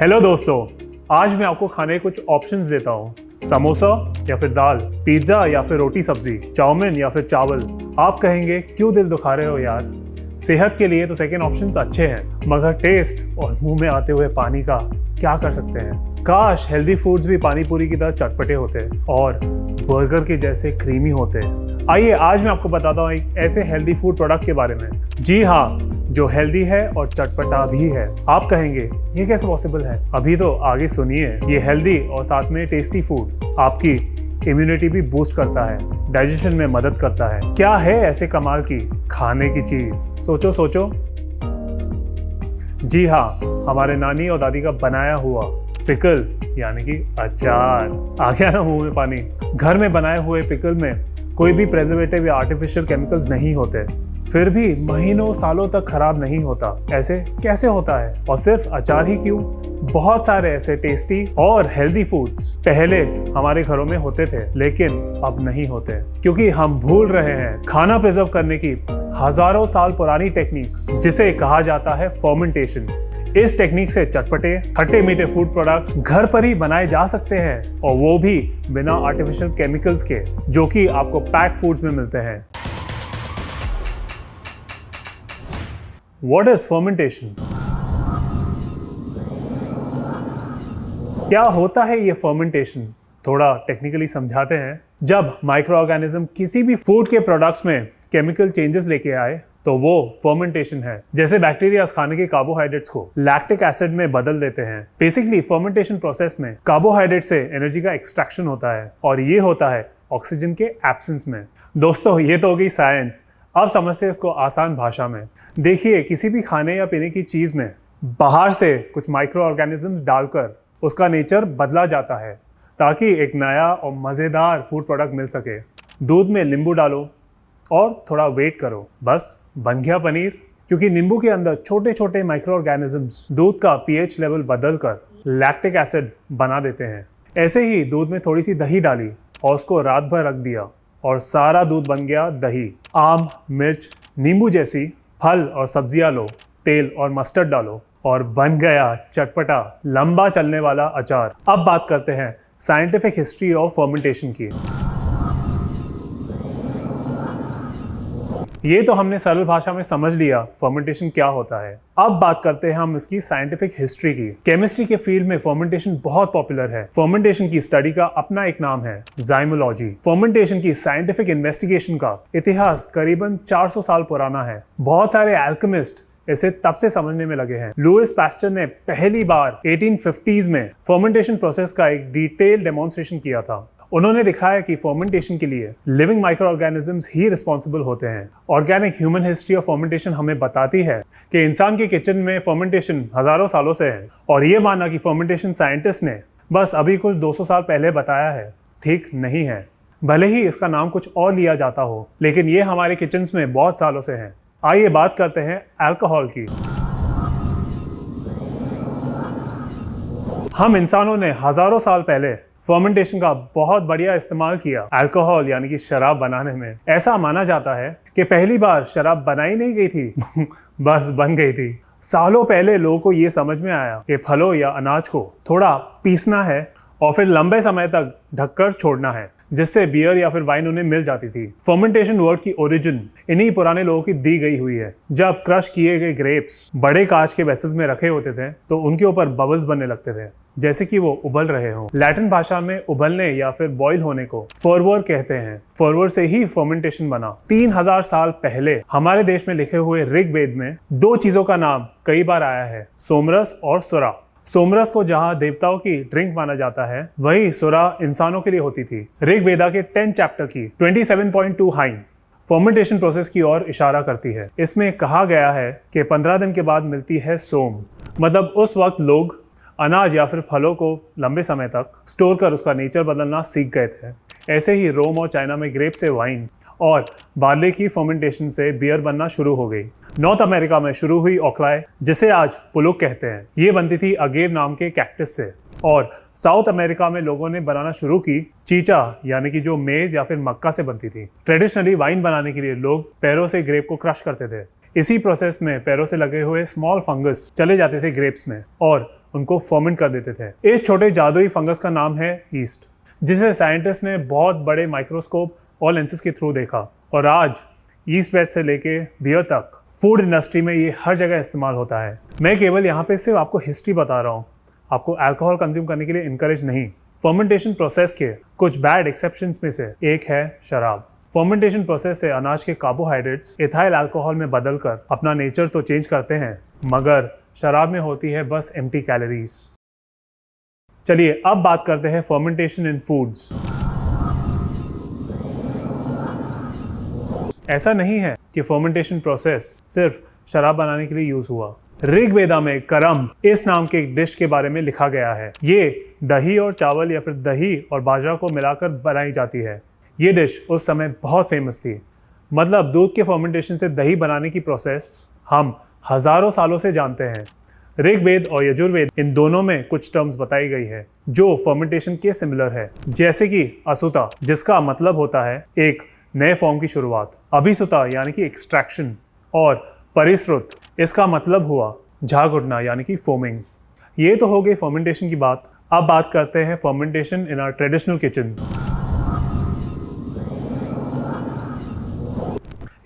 Hello दोस्तों, आज मैं आपको खाने के कुछ ऑप्शंस देता हूँ। समोसा या फिर दाल, पिज्ज़ा या फिर रोटी सब्जी, चाउमीन या फिर चावल। आप कहेंगे क्यों दिल दुखा रहे हो यार। सेहत के लिए तो सेकेंड ऑप्शंस अच्छे हैं, मगर टेस्ट और मुंह में आते हुए पानी का क्या कर सकते हैं। काश हेल्दी फूड्स भी पानी पूरी की तरह चटपटे होते और बर्गर के जैसे क्रीमी होते। आइए आज मैं आपको बताता हूँ एक ऐसे हेल्दी फूड प्रोडक्ट के बारे में। जी हाँ, जो हेल्दी है और चटपटा भी है। आप कहेंगे ये कैसे पॉसिबल है? अभी तो आगे सुनिए। ये हेल्दी और साथ में टेस्टी फूड आपकी इम्यूनिटी भी बूस्ट करता है, डाइजेशन में मदद करता है। क्या है ऐसे कमाल की खाने की चीज? सोचो सोचो। जी हाँ, हमारे नानी और दादी का बनाया हुआ पिकल यानी कि अचार। आ गया ना मुंह में पानी। घर में बनाए हुए पिकल में कोई भी प्रेजर्वेटिव या आर्टिफिशियल केमिकल्स नहीं होते, फिर भी महीनों सालों तक खराब नहीं होता। ऐसे कैसे होता है? और सिर्फ अचार ही क्यों, बहुत सारे ऐसे टेस्टी और हेल्दी फूड्स पहले हमारे घरों में होते थे, लेकिन अब नहीं होते क्योंकि हम भूल रहे हैं खाना प्रिजर्व करने की हजारों साल पुरानी टेक्निक, जिसे कहा जाता है फर्मेंटेशन। इस टेक्निक से चटपटे खट्टे मीठे फूड प्रोडक्ट्स घर पर ही बनाए जा सकते हैं, और वो भी बिना आर्टिफिशियल केमिकल्स के, जो कि आपको पैक फूड्स में मिलते हैं। What is fermentation? क्या होता है ये फर्मेंटेशन? थोड़ा टेक्निकली समझाते हैं। जब माइक्रो ऑर्गेनिज्म किसी भी फूड के प्रोडक्ट्स में केमिकल चेंजेस लेके आए तो वो फर्मेंटेशन है। जैसे बैक्टीरिया खाने के कार्बोहाइड्रेट्स को लैक्टिक एसिड में बदल देते हैं। बेसिकली फर्मेंटेशन प्रोसेस में कार्बोहाइड्रेट से एनर्जी का एक्सट्रैक्शन होता है, और ये होता है ऑक्सीजन के एब्सेंस में। दोस्तों, ये तो हो गई साइंस। अब समझते हैं इसको आसान भाषा में। देखिए, किसी भी खाने या पीने की चीज में बाहर से कुछ माइक्रो ऑर्गेनिजम्स डालकर उसका नेचर बदला जाता है ताकि एक नया और मज़ेदार फूड प्रोडक्ट मिल सके। दूध में नींबू डालो और थोड़ा वेट करो, बस बन गया पनीर। क्योंकि नींबू के अंदर छोटे छोटे माइक्रो ऑर्गेनिजम्स दूध का पीएच लेवल बदलकर लैक्टिक एसिड बना देते हैं। ऐसे ही दूध में थोड़ी सी दही डाली और उसको रात भर रख दिया और सारा दूध बन गया दही। आम, मिर्च, नींबू जैसी फल और सब्जियां लो, तेल और मस्टर्ड डालो और बन गया चटपटा लंबा चलने वाला अचार। अब बात करते हैं साइंटिफिक हिस्ट्री ऑफ फर्मेंटेशन की। ये तो हमने सरल भाषा में समझ लिया फर्मेंटेशन क्या होता है। अब बात करते हैं हम इसकी साइंटिफिक हिस्ट्री की। केमिस्ट्री के फील्ड में फर्मेंटेशन बहुत पॉपुलर है। फर्मेंटेशन की स्टडी का अपना एक नाम है, जाइमोलॉजी। फर्मेंटेशन की साइंटिफिक इन्वेस्टिगेशन का इतिहास करीबन 400 साल पुराना है। बहुत सारे एल्केमिस्ट इसे तब से समझने में लगे हैं। लुइस पास्चर ने पहली बार 1850s में फर्मेंटेशन प्रोसेस का एक डिटेल डेमोन्स्ट्रेशन किया था। उन्होंने दिखाया कि फर्मेंटेशन के लिए लिविंग माइक्रो ऑर्गेनिजम्स ही रिस्पॉन्सिबल होते हैं। Organic human history of fermentation हमें बताती है कि इंसान के किचन में फर्मेंटेशन हजारों सालों से है, और ये मानना कि फर्मेंटेशन साइंटिस्ट ने बस अभी कुछ 200 साल पहले बताया है, ठीक नहीं है। भले ही इसका नाम कुछ और लिया जाता हो, लेकिन ये हमारे किचन्स में बहुत सालों से है। आइए बात करते हैं अल्कोहल की। हम इंसानों ने हजारों साल पहले फर्मेंटेशन का बहुत बढ़िया इस्तेमाल किया अल्कोहल यानी कि शराब बनाने में। ऐसा माना जाता है कि पहली बार शराब बनाई नहीं गई थी बस बन गई थी। सालों पहले लोगों को ये समझ में आया कि फलों या अनाज को थोड़ा पीसना है और फिर लंबे समय तक ढककर छोड़ना है, जिससे बियर या फिर वाइन उन्हें मिल जाती थी। फर्मेंटेशन वर्ड की ओरिजिन इन्हीं पुराने लोगों की दी गई हुई है। जब क्रश किए गए ग्रेप्स बड़े कांच के वेसल्स में रखे होते थे तो उनके ऊपर बबल्स बनने लगते थे, जैसे कि वो उबल रहे हों। लैटिन भाषा में उबलने या फिर बॉईल होने को फर्वर कहते हैं। फर्वर से ही फर्मेंटेशन बना। 3000 साल पहले हमारे देश में लिखे हुए ऋग्वेद में दो चीजों का नाम कई बार आया है, सोमरस और सुरा। सोमरस को जहां देवताओं की ड्रिंक माना जाता है, वही सुरा इंसानों के लिए होती थी। ऋग्वेदा के 10 चैप्टर की 27.2 हाइन फर्मेंटेशन प्रोसेस की ओर इशारा करती है। इसमें कहा गया है कि 15 दिन के बाद मिलती है सोम, मतलब उस वक्त लोग अनाज या फिर फलों को लंबे समय तक स्टोर कर उसका नेचर बदलना सीख गए थे। ऐसे ही रोम और चाइना में ग्रेप से वाइन और बार्ले की फर्मेंटेशन से बियर बनना शुरू हो गई। नॉर्थ अमेरिका में शुरू हुई ओक्लाय, जिसे आज पुलुक कहते हैं, ये बनती थी अगेव नाम के कैक्टस से। और साउथ अमेरिका में लोगों ने बनाना शुरू की चीचा, यानी कि जो मेज या फिर मक्का से बनती थी। ट्रेडिशनली वाइन बनाने के लिए लोग पैरों से ग्रेप को क्रश करते थे। इसी प्रोसेस में पैरों से लगे हुए स्मॉल फंगस चले जाते थे ग्रेप्स में और उनको फर्मेंट कर देते थे। इस छोटे जादुई फंगस का नाम है ईस्ट, जिसे साइंटिस्ट ने बहुत बड़े माइक्रोस्कोप और लेंसेज के थ्रू देखा। और आज ईस्ट ब्रेड से लेके बियर तक फूड इंडस्ट्री में ये हर जगह इस्तेमाल होता है। मैं केवल यहाँ पे सिर्फ आपको हिस्ट्री बता रहा हूँ, आपको अल्कोहल कंज्यूम करने के लिए इनकरेज नहीं। फर्मेंटेशन प्रोसेस के कुछ बैड एक्सेप्शंस में से एक है शराब। फर्मेंटेशन प्रोसेस से अनाज के कार्बोहाइड्रेट्स इथाइल अल्कोहल में बदलकर अपना नेचर तो चेंज करते हैं, मगर शराब में होती है बस एम्प्टी कैलोरीज। चलिए अब बात करते हैं फर्मेंटेशन इन फूड्स। ऐसा नहीं है कि फर्मेंटेशन प्रोसेस सिर्फ शराब बनाने के लिए यूज हुआ। ऋग्वेदा में करम इस नाम के एक डिश के बारे में लिखा गया है। ये दही और चावल या फिर दही और बाजरा को मिलाकर बनाई जाती है। ये डिश उस समय बहुत फेमस थी। मतलब दूध के फर्मेंटेशन से दही बनाने की प्रोसेस हम हजारों सालों से जानते हैं। ऋग्वेद और यजुर्वेद इन दोनों में कुछ टर्म्स बताई गई है जो फर्मेंटेशन के सिमिलर है, जैसे कि असुता, जिसका मतलब होता है एक नए फॉर्म की शुरुआत, अभिसुता यानी कि एक्सट्रैक्शन, और परिश्रुत इसका मतलब हुआ झाग उठना यानी कि फोमिंग। ये तो हो गई फर्मेंटेशन की बात। अब बात करते हैं fermentation in our traditional kitchen.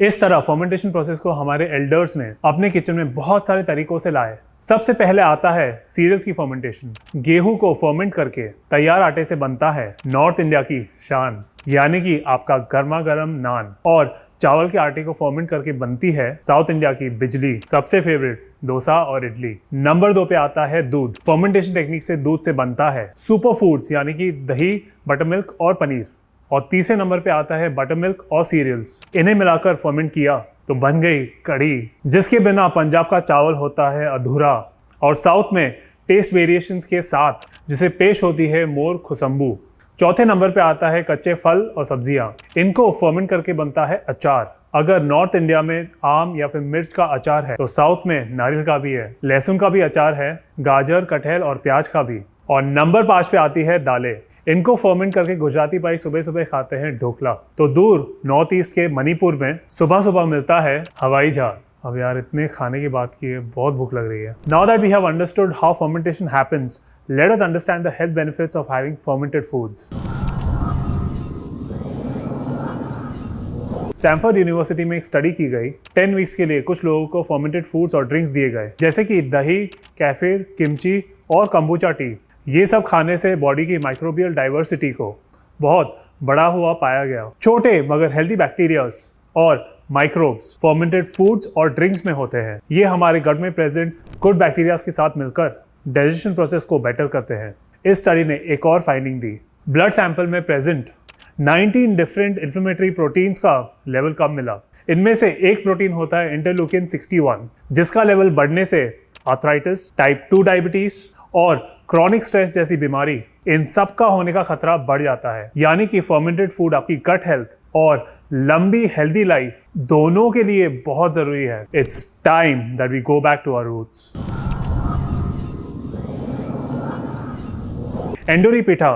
इस तरह फर्मेंटेशन प्रोसेस को हमारे एल्डर्स ने अपने किचन में बहुत सारे तरीकों से लाए। सबसे पहले आता है सीरियल्स की फर्मेंटेशन। गेहूं को फर्मेंट करके तैयार आटे से बनता है नॉर्थ इंडिया की शान, यानी कि आपका गर्मा गर्म नान। और चावल के आटे को फर्मेंट करके बनती है साउथ इंडिया की बिजली, सबसे फेवरेट डोसा और इडली। नंबर 2 पे आता है दूध। फर्मेंटेशन टेक्निक से दूध से बनता है सुपर फूड्स, यानी कि दही, बटर मिल्क और पनीर। और तीसरे नंबर पे आता है बटर मिल्क और सीरियल्स। इन्हें मिलाकर फर्मेंट किया तो बन गई कढ़ी, जिसके बिना पंजाब का चावल होता है अधूरा। और साउथ में टेस्ट वेरिएशंस के साथ जिसे पेश होती है मोर खुशबू। चौथे नंबर पे आता है कच्चे फल और सब्जियां। इनको फर्मेंट करके बनता है अचार। अगर नॉर्थ इंडिया में आम या फिर मिर्च का अचार है तो साउथ में नारियल का भी है, लहसुन का भी अचार है, गाजर, कटहल और प्याज का भी। और नंबर 5 पे आती है दालें। इनको फर्मेंट करके गुजराती भाई सुबह सुबह खाते हैं ढोकला। तो दूर नॉर्थ ईस्ट के मणिपुर में सुबह सुबह मिलता है हवाई जहाज। अब यार इतने खाने की बात की है, बहुत भूख लग रही है। Now that we have understood how fermentation happens, let us understand the health benefits of having fermented foods. Sanford university में एक स्टडी की गई। 10 वीक्स के लिए कुछ लोगों को फर्मेंटेड फूड्स और ड्रिंक्स दिए गए, जैसे कि दही, कैफे, किमची और कंबूचा टी। ये सब खाने से बॉडी की माइक्रोबियल डाइवर्सिटी को बहुत बड़ा हुआ पाया गया। छोटे मगर हेल्दी बैक्टीरियाज और माइक्रोब्स फर्मेंटेड फूड्स और ड्रिंक्स में होते हैं। ये हमारे गट में प्रेजेंट गुड बैक्टीरियाज के साथ मिलकर डाइजेशन प्रोसेस को बेटर करते हैं। इस स्टडी ने एक और फाइंडिंग दी। ब्लड सैंपल में प्रेजेंट 19 डिफरेंट इन्फ्लेमेटरी प्रोटीन्स का लेवल कम मिला। इनमें से एक प्रोटीन होता है इंटरल्यूकिन 61, जिसका लेवल बढ़ने से आर्थराइटिस, टाइप 2 डायबिटीज और क्रॉनिक स्ट्रेस जैसी बीमारी, इन सब का होने का खतरा बढ़ जाता है। यानी कि फर्मेंटेड फूड आपकी गट हेल्थ और लंबी हेल्दी लाइफ दोनों के लिए बहुत जरूरी है। It's time that we go back to our roots. Enduri pitha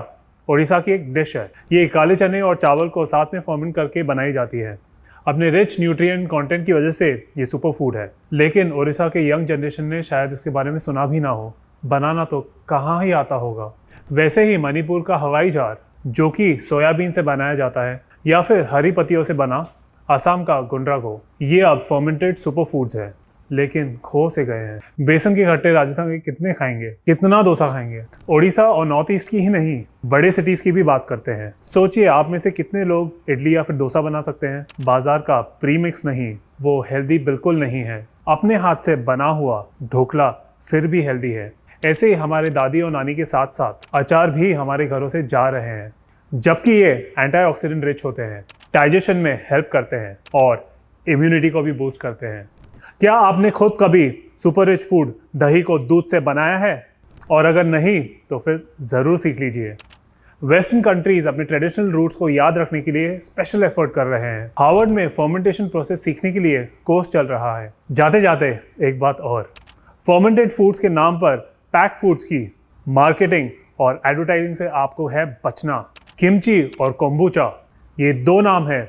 Odisha की एक डिश है। ये काले चने और चावल को साथ में फर्मेंट करके बनाई जाती है। अपने रिच न्यूट्रिएंट कंटेंट की वजह से ये सुपर फूड है, लेकिन ओडिशा के यंग जनरेशन ने शायद इसके बारे में सुना भी ना हो। बनाना तो कहाँ ही आता होगा। वैसे ही मणिपुर का हवाई जहाज, जो कि सोयाबीन से बनाया जाता है, या फिर हरी पत्तियों से बना असम का गुंड्रागो, ये अब फर्मेंटेड सुपर फूड्स है, लेकिन खो से गए हैं। बेसन के खट्टे राजस्थान के कितने खाएंगे, कितना डोसा खाएंगे। ओडिशा और नॉर्थ ईस्ट की ही नहीं, बड़े सिटीज की भी बात करते हैं। सोचिए आप में से कितने लोग इडली या फिर डोसा बना सकते हैं। बाजार का प्रीमिक्स नहीं, वो हेल्दी बिल्कुल नहीं है। अपने हाथ से बना हुआ ढोकला फिर भी हेल्दी है। ऐसे ही हमारे दादी और नानी के साथ साथ अचार भी हमारे घरों से जा रहे हैं, जबकि ये एंटीऑक्सीडेंट रिच होते हैं, डाइजेशन में हेल्प करते हैं और इम्यूनिटी को भी बूस्ट करते हैं। क्या आपने खुद कभी सुपर रिच फूड दही को दूध से बनाया है? और अगर नहीं तो फिर ज़रूर सीख लीजिए। वेस्टर्न कंट्रीज अपने ट्रेडिशनल रूट्स को याद रखने के लिए स्पेशल एफर्ट कर रहे हैं। हार्वर्ड में फर्मेंटेशन प्रोसेस सीखने के लिए कोर्स चल रहा है। जाते जाते एक बात और, फर्मेंटेड फूड्स के नाम पर पैक फूड्स की मार्केटिंग और एडवर्टाइजिंग से आपको है बचना। किमची और कोम्बुचा, ये दो नाम है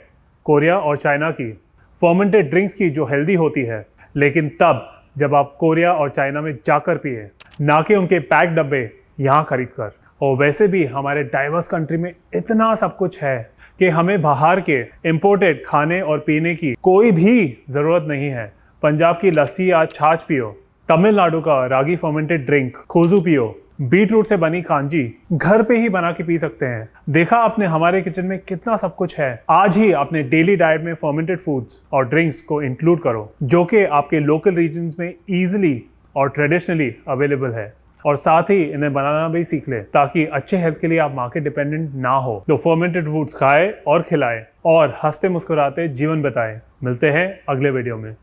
कोरिया और चाइना की फर्मेंटेड ड्रिंक्स की जो हेल्दी होती है। लेकिन तब जब आप कोरिया और चाइना में जाकर पिए, ना कि उनके पैक डब्बे यहाँ खरीद कर। और वैसे भी हमारे डाइवर्स कंट्री में इतना सब कुछ है कि हमें बाहर के इंपोर्टेड खाने और पीने की कोई भी ज़रूरत नहीं है। पंजाब की लस्सी या छाछ पियो, तमिलनाडु का रागी फर्मेंटेड ड्रिंक खोजू पियो, बीटरूट से बनी कांजी घर पे ही बना के पी सकते हैं। देखा आपने हमारे किचन में कितना सब कुछ है। आज ही अपने डेली डाइट में फर्मेंटेड फूड्स और ड्रिंक्स को इंक्लूड करो, जो कि आपके लोकल रीजन्स में ईजिली और ट्रेडिशनली अवेलेबल है। और साथ ही इन्हें बनाना भी सीख ले, ताकि अच्छे हेल्थ के लिए आप मार्केट डिपेंडेंट ना हो। तो फर्मेंटेड फूड्स खाए और खिलाए और हंसते मुस्कुराते जीवन बिताए। मिलते हैं अगले वीडियो में।